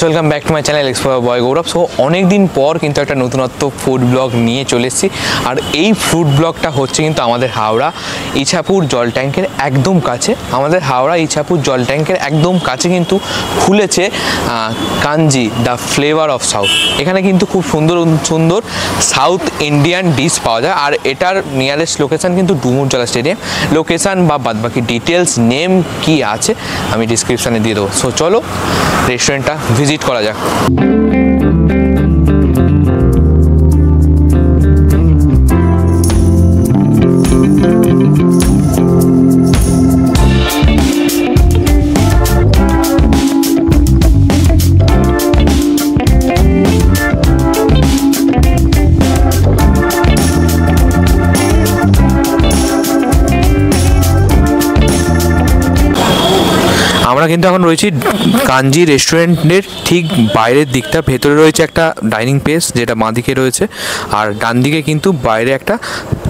Welcome back to my channel explorer boy Gaurav. So অনেক দিন পর কিন্তু একটা নতুনত্ব ফুড ব্লগ নিয়ে চলে এসেছি। আর এই ফুড ব্লগটা হচ্ছে কিন্তু আমাদের হাওড়া ইছাপুর জল ট্যাঙ্কের একদম কাছে। আমাদের হাওড়া ইছাপুর জল ট্যাঙ্কের একদম কাছে কিন্তু খুলেছে কাঞ্জি দ্য ফ্লেভার অফ সাউথ। এখানে কিন্তু খুব সুন্দর সুন্দর সাউথ ইন্ডিয়ান ডিশ পাওয়া যায়। আর এটার নিয়ারেস্ট লোকেশান কিন্তু ডুমুরজলা স্টেডিয়াম। লোকেশান বা বাদবাকি ডিটেলস নেম কি আছে আমি ডিসক্রিপশানে দিয়ে দেবো। সো চলো রেস্টুরেন্টটা ভিজিট করা যাক। আমরা কিন্তু এখন রয়েছি কাঞ্জি রেস্টুরেন্টের ঠিক বাইরের দিকটা। ভেতরে রয়েছে একটা ডাইনিং স্পেস যেটা বাঁ দিকে রয়েছে, আর ডান দিকে কিন্তু বাইরে একটা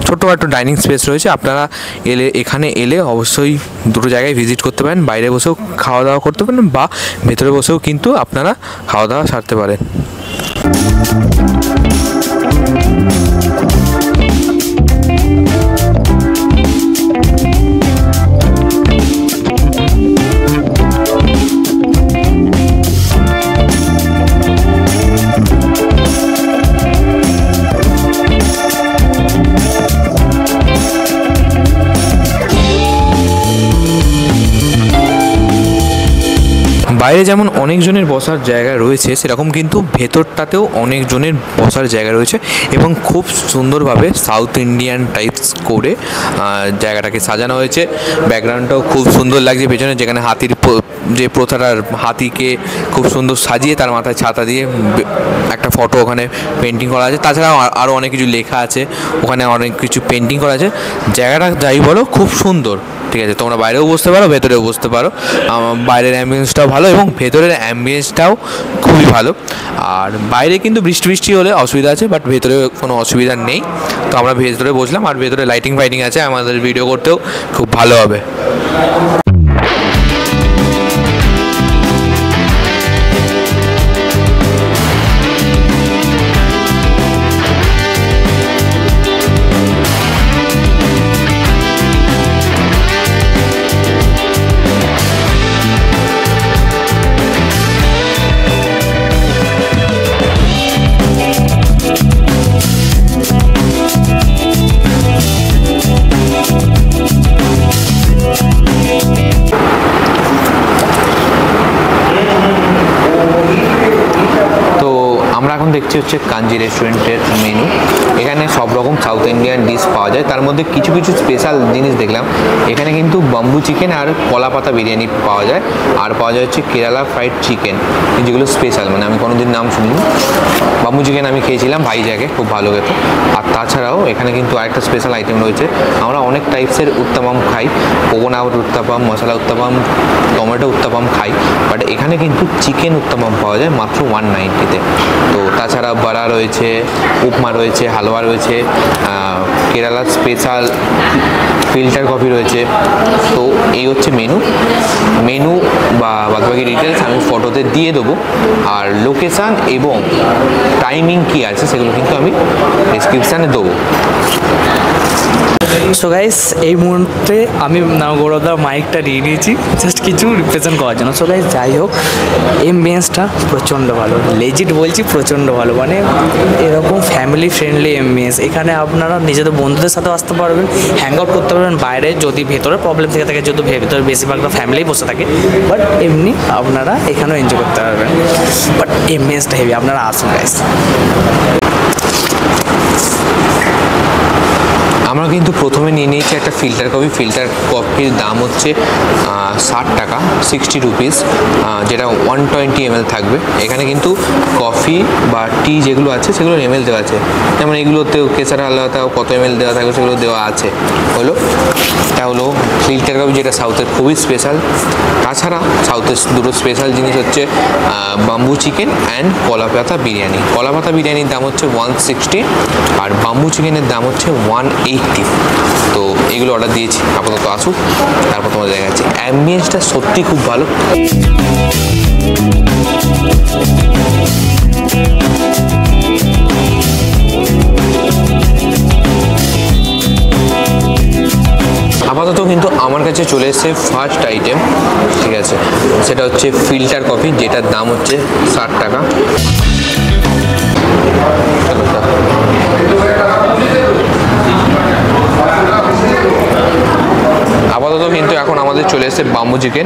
ছোট্টখাটো ডাইনিং স্পেস রয়েছে। আপনারা এখানে এলে অবশ্যই দুটো জায়গায় ভিজিট করতে পারেন। বাইরে বসেও খাওয়া দাওয়া করতে পারেন বা ভেতরে বসেও কিন্তু আপনারা খাওয়া দাওয়া সারতে পারেন। বাইরে যেমন অনেকজনের বসার জায়গা রয়েছে, সেরকম কিন্তু ভেতরটাতেও অনেকজনের বসার জায়গা রয়েছে এবং খুব সুন্দরভাবে সাউথ ইন্ডিয়ান টাইপস করে জায়গাটাকে সাজানো হয়েছে। ব্যাকগ্রাউন্ডটাও খুব সুন্দর লাগছে পেছনে, যেখানে হাতির যে প্রথাটার হাতিকে খুব সুন্দর সাজিয়ে তার মাথায় ছাতা দিয়ে একটা ফটো ওখানে পেন্টিং করা আছে। তাছাড়াও আরও অনেক কিছু লেখা আছে, ওখানে অনেক কিছু পেন্টিং করা আছে। জায়গাটা যাই বলো খুব সুন্দর। ঠিক আছে, তোমরা বাইরেও বসতে পারো, ভেতরেও বসতে পারো। বাইরের অ্যাম্বিয়েন্সটাও ভালো এবং ভেতরের অ্যাম্বিয়েন্সটাও খুবই ভালো। আর বাইরে কিন্তু বৃষ্টি হলে অসুবিধা আছে, বাট ভেতরে কোনো অসুবিধা নেই। তো আমরা ভেতরে বসলাম, আর ভেতরে লাইটিং ফাইটিং আছে, আমাদের ভিডিও করতেও খুব ভালো হবে। দেখছি হচ্ছে কাঞ্জি রেস্টুরেন্টের মেনু। এখানে সব রকম সাউথ ইন্ডিয়ান ডিশ পাওয়া যায়। তার মধ্যে কিছু কিছু স্পেশাল জিনিস দেখলাম। এখানে কিন্তু বাম্বু চিকেন আর কলা পাতা বিরিয়ানি পাওয়া যায়, আর পাওয়া যায় হচ্ছে কেরালা ফ্রাইড চিকেন, যেগুলো স্পেশাল, মানে আমি কোনোদিন নাম শুনিনি। বাম্বু চিকেন আমি খেয়েছিলাম ভাইজাগে, খুব ভালো খেতে। আর তাছাড়াও এখানে কিন্তু আরেকটা স্পেশাল আইটেম রয়েছে। আমরা অনেক টাইপসের উত্তাপাম খাই, কোকোনাট উত্তাপাম, মশলা উত্তাপাম, টমেটো উত্তাপাম খাই, বাট এখানে কিন্তু চিকেন উত্তাপাম পাওয়া যায় মাত্র 190-তে। তো তাছাড়া বড়া রয়েছে, উপমা রয়েছে, হালুয়া রয়েছে, কেরালার স্পেশাল ফিল্টার কফি রয়েছে। তো এই হচ্ছে মেনু বা বাদবাকি ডিটেলস আমি ফটোতে দিয়ে দেবো। আর লোকেশান এবং টাইমিং কি আছে সেগুলো কিন্তু আমি ডেসক্রিপশানে দেবো। সো গাইস, এই মুহূর্তে আমি গৌরবদা মাইকটা নিয়ে নিয়েছি জাস্ট কিছু রিপ্রেজেন্ট করার জন্য। সো গাইস, যাই হোক, এমবিয়েন্সটা প্রচণ্ড ভালো, লেজিট বলছি, প্রচণ্ড ভালো। মানে এরকম ফ্যামিলি ফ্রেন্ডলি এমবিয়েন্স। এখানে আপনারা নিজেদের বন্ধুদের সাথেও আসতে পারবেন, হ্যাং আউট করতে পারবেন। বাইরে যদি ভেতরে প্রবলেম থেকে থাকে, যেহেতু ভেতরে বেশিরভাগটা ফ্যামিলি বসে থাকে, বাট এমনি আপনারা এখানেও এনজয় করতে পারবেন। বাট এমবিয়েন্সটা হেভি, আপনারা আসুন গাইস। আমরা কিন্তু প্রথমে নিয়ে নিয়েছি একটা ফিল্টার কফির দাম হচ্ছে 60 টাকা, 60 রুপিস, যেটা 120 ml থাকবে। এখানে কিন্তু কফি বা টি যেগুলো আছে সেগুলো ml দেওয়া আছে, যেমন এগুলোতেও কেসার হালুয়াতেও কত ml দেওয়া থাকবে সেগুলো দেওয়া আছে। এটা হলো ফিল্টার কফি, যেটা সাউথের খুবই স্পেশাল। তাছাড়া সাউথের দুটো স্পেশাল জিনিস হচ্ছে বাম্বু চিকেন অ্যান্ড কলা পাতা বিরিয়ানি। কলা পাতা বিরিয়ানির দাম হচ্ছে 160 আর বাম্বু চিকেনের দাম হচ্ছে 180 180। তো এগুলো অর্ডার দিয়েছি, আপাতত আসুক, তারপর তোমাদের দেখা যাচ্ছে। অ্যাম্বিয়েন্সটা সত্যি খুব ভালো। আপাতত কিন্তু আমার কাছে চলে এসেছে ফার্স্ট আইটেম, ঠিক আছে, সেটা হচ্ছে ফিল্টার কফি, যেটার দাম হচ্ছে 60 টাকা। আপাতত কিন্তু এখন আমাদের চলে এসেছে বাম্বু চিকেন।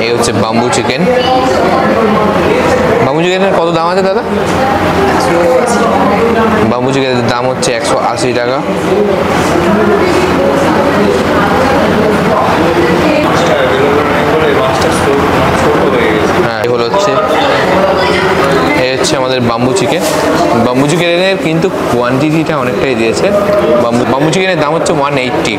এই হচ্ছে বাম্বু চিকেন। বাম্বু চিকেনের কত দাম আছে দাদা? বাম্বু চিকেনের দাম হচ্ছে 180 টাকা। হ্যাঁ, এই হচ্ছে আমাদের বাম্বু চিকেন। বাম্বু চিকেনের কিন্তু কোয়ান্টিটিটা অনেকটাই দিয়েছে। বাম্বু চিকেনের দাম হচ্ছে 180।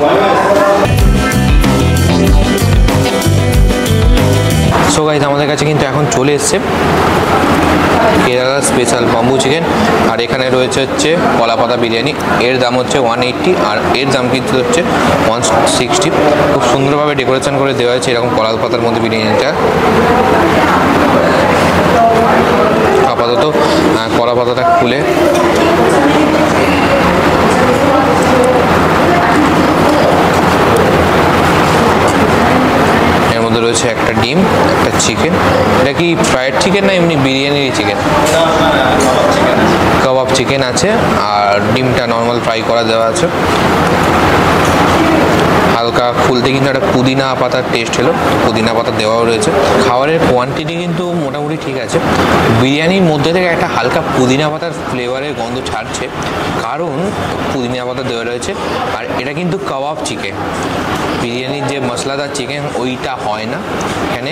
সো গাইস, আমাদের কাছে কিন্তু এখন চলে এসছে কেরালা স্পেশাল বাম্বু চিকেন, আর এখানে রয়েছে হচ্ছে কলা পাতা বিরিয়ানি। এর দাম হচ্ছে 180, আর এর দাম কিন্তু হচ্ছে 160। খুব সুন্দরভাবে ডেকোরেশন করে দেওয়া হয়েছে এরকম কলা পাতার মধ্যে বিরিয়ানিটা। আপাতত কলা পাতাটা খুলে রয়েছে একটা ডিম, একটা চিকেন। এটা কি ফ্রাইড চিকেন না এমনি বিরিয়ানির চিকেন? কাবাব চিকেন আছে, আর ডিমটা নর্মাল ফ্রাই করা দেওয়া আছে। হালকা ফুলতে কিন্তু একটা পুদিনা পাতার টেস্ট হলো, পুদিনা পাতা দেওয়াও রয়েছে। খাবারের কোয়ান্টিটি কিন্তু মোটামুটি ঠিক আছে। বিরিয়ানির মধ্যে থেকে একটা হালকা পুদিনা পাতার ফ্লেভারের গন্ধ ছাড়ছে, কারণ পুদিনা পাতা দেওয়া রয়েছে। আর এটা কিন্তু কাবাব চিকেন, বিরিয়ানির যে মশলাদার চিকেন ওইটা হয় না। এখানে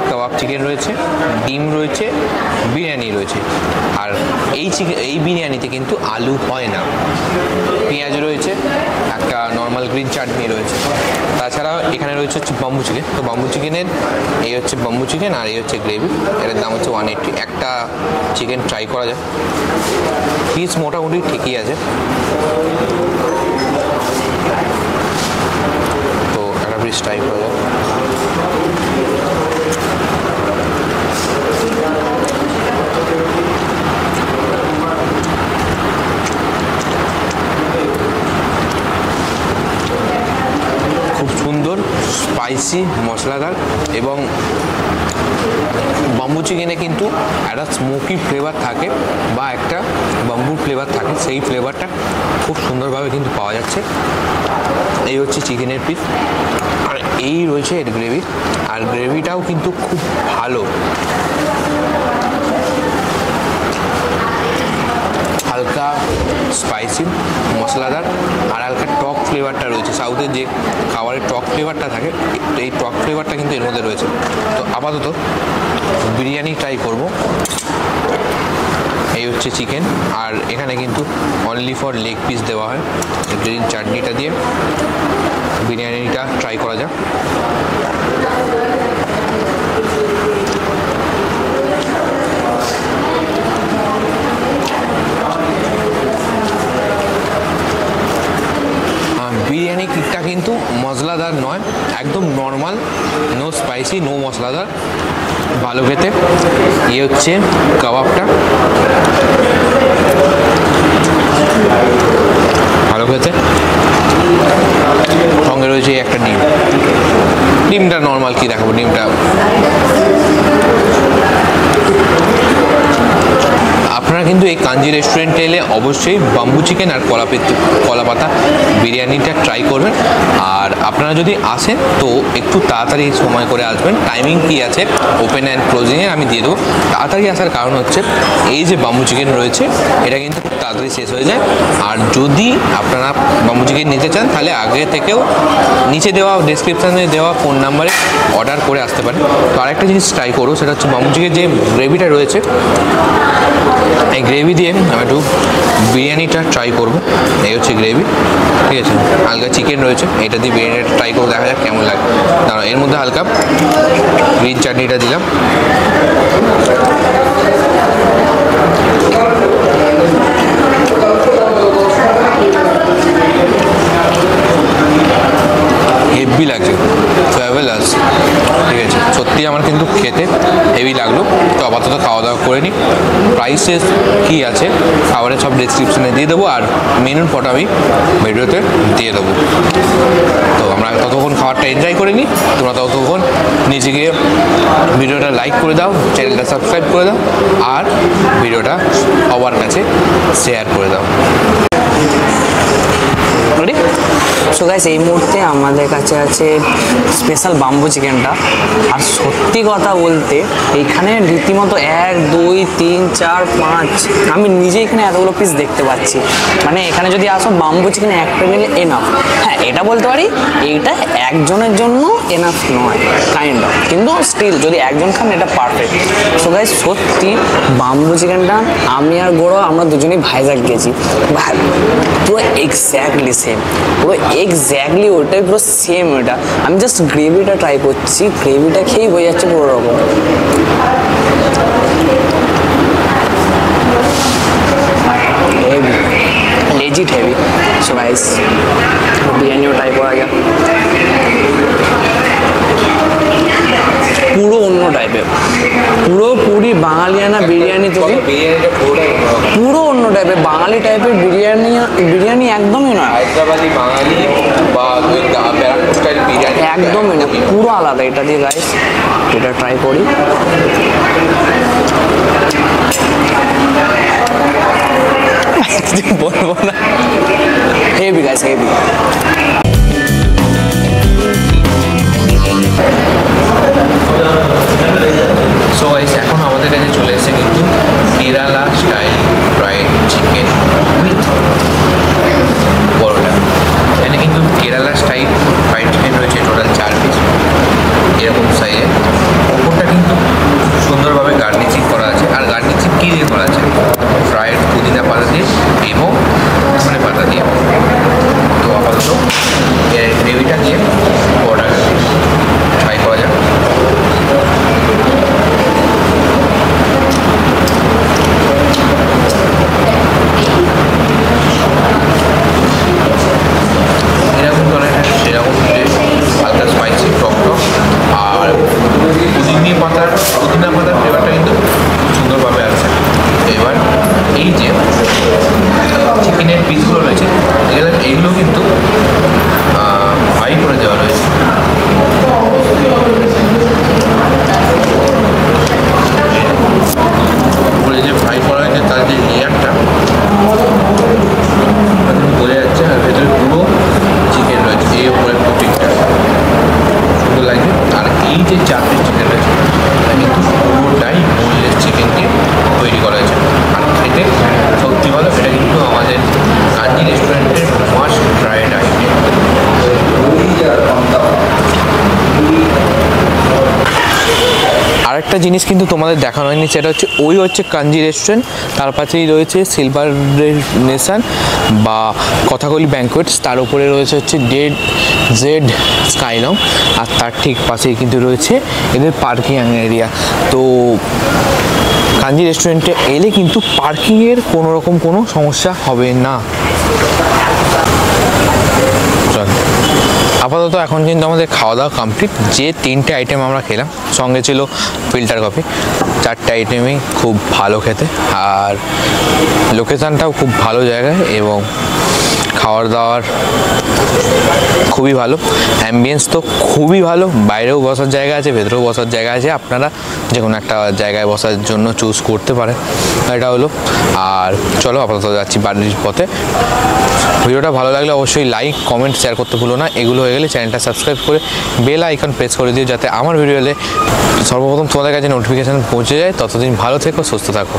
কাবাব চিকেন রয়েছে, ডিম রয়েছে, বিরিয়ানি রয়েছে। আর এই বিরিয়ানিতে কিন্তু আলু হয় না, পেঁয়াজ রয়েছে, একটা নর্মাল গ্রিন চাটনি রয়েছে। তাছাড়া এখানে রয়েছে হচ্ছে বাম্বু চিকেন। তো বাম্বু চিকেনের এই হচ্ছে বাম্বু চিকেন, আর এই হচ্ছে গ্রেভি। এর দাম হচ্ছে 180। একটা চিকেন ট্রাই করা যায়, পিস মোটামুটি ঠিকই আছে। তো একটা পিস ট্রাই করা যায়। সুন্দর স্পাইসি মশলাদার, এবং বাম্বু চিকেনে কিন্তু একটা স্মোকি ফ্লেভার থাকে বা একটা বাম্বুর ফ্লেভার থাকে, সেই ফ্লেভারটা খুব সুন্দরভাবে কিন্তু পাওয়া যাচ্ছে। এই হচ্ছে চিকেনের পিস, আর এই রয়েছে এর গ্রেভি, আর গ্রেভিটাও কিন্তু খুব ভালো। হালকা স্পাইসি মশলাদার, আর হালকা টক ফ্লেভারটা রয়েছে। সাউথের যে খাবারের টক ফ্লেভারটা থাকে, এই টক ফ্লেভারটা কিন্তু এর মধ্যে রয়েছে। তো আপাতত বিরিয়ানি ট্রাই করব। এই হচ্ছে চিকেন, আর এখানে কিন্তু অনলি ফর লেগ পিস দেওয়া হয়। গ্রিন চাটনিটা দিয়ে বিরিয়ানিটা ট্রাই করা যাক। বিরিয়ানি কিটটা কিন্তু মশলাদার নয়, একদম নর্মাল, নো স্পাইসি, নো মশলাদার, ভালো খেতে। এই হচ্ছে কাবাবটা, ভালো খেতে। সঙ্গে রয়েছে একটা ডিম। ডিমটা নর্মাল, কি দেখাবো, ডিমটা আপনারা কিন্তু এই কাঞ্জি রেস্টুরেন্টে এলে অবশ্যই বাম্বু চিকেন আর কলা পাতা বিরিয়ানিটা ট্রাই করবেন। আর আপনারা যদি আসেন তো একটু তাড়াতাড়ি সময় করে আসবেন। টাইমিং কি আছে, ওপেন অ্যান্ড ক্লোজিংয়ে আমি দিয়ে দেবো। তাড়াতাড়ি আসার কারণ হচ্ছে এই যে বাম্বু চিকেন রয়েছে, এটা কিন্তু খুব তাড়াতাড়ি শেষ হয়ে যায়। আর যদি আপনারা বাম্বু চিকেন নিতে চান, তাহলে আগে থেকেও নিচে দেওয়া ডেসক্রিপশানে দেওয়া ফোন নাম্বারে অর্ডার করে আসতে পারেন। তো আরেকটা জিনিস ট্রাই করবো, সেটা হচ্ছে বাম্বু চিকেন যে গ্রেভিটা রয়েছে, এই গ্রেভি দিয়ে আমি একটু বিরিয়ানিটা ট্রাই করবো। এই হচ্ছে গ্রেভি, ঠিক আছে। হালকা চিকেন রয়েছে, এটা দিয়ে বিরিয়ানিটা ট্রাই করবো, দেখা যাক কেমন লাগে। দাঁড়াও, এর মধ্যে হালকা গ্রিন চাটনিটা দিলাম। হেভি লাগছে ফেভারলাস। ঠিক আছে, সত্যি আমার কিন্তু খেতে হেভি লাগলো। তো আপাতত খাওয়া দাওয়া করে নিই। প্রাইসেস কী আছে খাবারের সব ডিসক্রিপশানে দিয়ে দেবো, আর মেনুর ফটো আমি ভিডিওতে দিয়ে দেবো। তো আমরা ততক্ষণ খাবারটা এনজয় করে নিই, তোমরা ততক্ষণ নিচে গিয়ে ভিডিওটা লাইক করে দাও, চ্যানেলটা সাবস্ক্রাইব করে দাও, আর ভিডিওটা সবার কাছে শেয়ার করে দাও। সো গাইস, এই মুহূর্তে আমাদের কাছে আছে স্পেশাল বাম্বু চিকেনটা। আর সত্যি কথা বলতে এইখানে রীতিমতো 1 2 3 4 5 আমি নিজে এখানে এতগুলো পিস দেখতে পাচ্ছি। মানে এখানে যদি আসো বাম্বু চিকেন একটা নিলে এনাফ। হ্যাঁ, এটা বলতে পারি এইটা একজনের জন্য এনাফ নয় কাইন্ড অফ, কিন্তু স্টিল যদি একজন খান এটা পারফেক্ট। সো গাইস, সত্যি বাম্বু চিকেনটা আমি আর গোড়ো আমরা দুজনেই ভাইজাগ গেছি, পুরো এক্স্যাক্টলি সেম, পুরো এক্স্যাক্টলি ওটাই পুরো সেম। ওটা আমি জাস্ট গ্রেভিটা ট্রাই করছি, গ্রেভিটা খেয়েই হয়ে যাচ্ছে পুরো রকম। Heavy, legit heavy. So guys, বিরিয়ানিও ট্রাই করা যাক। পুরো অন্য টাইপের, পুরোপুরি বাঙালিয়ানা বিরিয়ানি থেকে পুরো অন্য টাইপের, বাঙালি টাইপের বিরিয়ানি একদমই নয়, হায়দ্রাবাদি বাঙালি বা ব্যারাকপুর স্টাইল বিরিয়ানি একদমই না, পুরো আলাদা। এটা দিয়ে গাইস এটা ট্রাই করি। বলবো না, heavy guys, heavy. So guys, এখন আমাদের কাছে চলে এসেছে কিন্তু Kerala style fried chicken with paratha. এখানে কিন্তু কেরালা স্টাইল ফ্রাইড চিকেন রয়েছে টোটাল 4 পিস এরকম সাইজে। ওপরটা কিন্তু সুন্দরভাবে গার্নিচিং করা আছে। আর গার্নিচিং কী দিয়ে করা আছে? ফ্রাইড পুদিনা পাতা দিয়ে এবং ধনে পাতা দিয়ে। তো আপাতত গ্রেভিটা দিয়ে পরোটা ট্রাই করা যাক। এরকম তো অনেকটা সেরকম হালকা স্পাইসি টক টক, আর পুদিনা পাতার ফ্লেভারটা কিন্তু সুন্দরভাবে আছে। এবার এই যে চিকেনের পিসগুলো রয়েছে এইগুলো কিন্তু ফ্রাই করে দেওয়া রয়েছে। উপরে যে ফ্রাই করা হয়েছে তার যে লেয়ারটা বোঝা যাচ্ছে, আর ভেতরে পুরো চিকেন রয়েছে, এই উপরে কোটিংটা সুন্দর লাগছে। আর এই যে 4 পিস চিকেন রয়েছে এটা কিন্তু পুরোটাই বোনলেস চিকেন দিয়ে তৈরি করা হয়েছে। আর খেতে সত্যি ভালো। এটা কিন্তু আমাদের কাঞ্জি রেস্টুরেন্টের মাস্ট ট্রাইড আইটেম। আরেকটা জিনিস কিন্তু তোমাদের দেখানো হয়নি, সেটা হচ্ছে কাঞ্জি রেস্টুরেন্ট, তার পাশেই রয়েছে সিলভার নেশন বা কথাকলি ব্যাঙ্কোয়েটস, তার উপরে রয়েছে হচ্ছে জেড স্কাইলং, আর তার ঠিক পাশেই কিন্তু রয়েছে এদের পার্কিং এরিয়া। তো কাঞ্জি রেস্টুরেন্টে এলে কিন্তু পার্কিংয়ের কোনো রকম কোনো সমস্যা হবে না। আপাতত এখন কিন্তু আমাদের খাওয়া দাওয়া কমপ্লিট। যে 3টে আইটেম আমরা খেলাম, সঙ্গে ছিল ফিল্টার কফি, 4টে আইটেমই খুব ভালো খেতে, আর লোকেশানটাও খুব ভালো জায়গায় এবং খাওয়ার দাওয়ার খুবই ভালো। অ্যাম্বিয়েন্স তো খুবই ভালো, বাইরেও বসার জায়গা আছে, ভেতরেও বসার জায়গা আছে, আপনারা যে কোনো একটা জায়গায় বসার জন্য চুজ করতে পারেন। এটা হলো। আর চলো আপাতত যাচ্ছি বাড়ির পথে। ভিডিওটা ভালো লাগলে অবশ্যই লাইক কমেন্ট শেয়ার করতে ভুলো না। এগুলো হয়ে গেলে চ্যানেলটা সাবস্ক্রাইব করে বেল আইকন প্রেস করে দিও, যাতে আমার ভিডিও এলে সর্বপ্রথম তোমাদের কাছে নোটিফিকেশান পৌঁছে যায়। ততদিন ভালো থেকো, সুস্থ থাকো।